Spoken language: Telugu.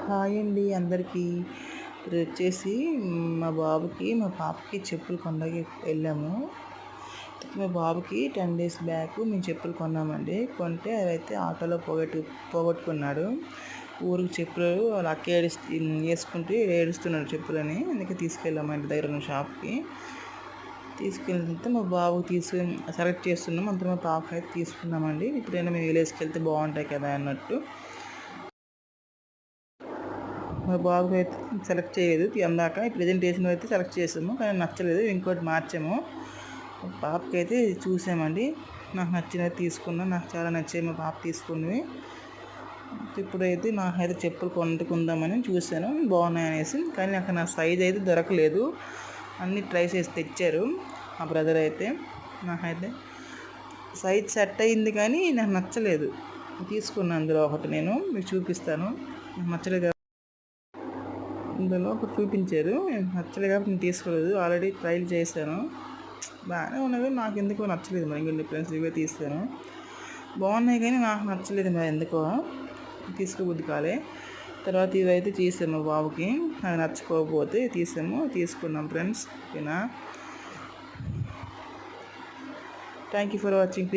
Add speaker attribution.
Speaker 1: హాయ్ అండి అందరికీ. ఇప్పుడు వచ్చేసి మా బాబుకి మా పాపకి చెప్పులు కొండకి వెళ్ళాము. మా బాబుకి 10 డేస్ బ్యాక్ మేము చెప్పులు కొన్నామండి. కొంటే అవైతే ఆటోలో పోగొట్టుకున్నాడు. ఊరికి చెప్పులు వాళ్ళ అక్క వేసుకుంటూ ఏడుస్తున్నాడు చెప్పులని. అందుకే తీసుకెళ్ళాము ఇంటి దగ్గర ఉన్న షాప్కి. తీసుకెళ్తే మా బాబు సెలెక్ట్ చేస్తున్నాం. అంతా మా పాపకి అయితే తీసుకున్నామండి. ఇప్పుడైనా మేము వేసుకెళ్తే బాగుంటాయి కదా అన్నట్టు. మా బాబుకి అయితే సెలెక్ట్ చేయలేదు అందాక. ప్రెజెంటేషన్ అయితే సెలెక్ట్ చేసాము, కానీ నచ్చలేదు. ఇంకోటి మార్చాము. పాపకి అయితే చూసామండి. నాకు నచ్చినవి తీసుకున్నాను. నాకు చాలా నచ్చాయి మా పాప తీసుకున్నవి. ఇప్పుడైతే నాకైతే చెప్పులు కొందామని చూశాను, బాగున్నాయి అనేసి. కానీ నాకు నా సైజ్ అయితే దొరకలేదు. అన్నీ ట్రై చేసి తెచ్చారు మా బ్రదర్ అయితే. నాకైతే సైజ్ సెట్ అయింది, కానీ నాకు నచ్చలేదు. తీసుకున్నాను అందులో ఒకటి, నేను మీకు చూపిస్తాను. నాకు నచ్చలేదు. ఇందులో ఒకటి చూపించారు, నచ్చలేదు కాబట్టి నేను తీసుకోలేదు. ఆల్రెడీ ట్రైల్ చేశాను, బాగానే ఉన్నది. నాకు ఎందుకో నచ్చలేదు. మరి ఇంకొన్ని ఫ్రెండ్స్ ఇవే తీస్తాను, బాగున్నాయి, కానీ నాకు నచ్చలేదు. మరి ఎందుకో తీసుకోబుద్ది కాలే. తర్వాత ఇవైతే తీసాము బాబుకి. అది నచ్చకపోతే తీసుకున్నాం ఫ్రెండ్స్. ఓకేనా? Thank you for watching.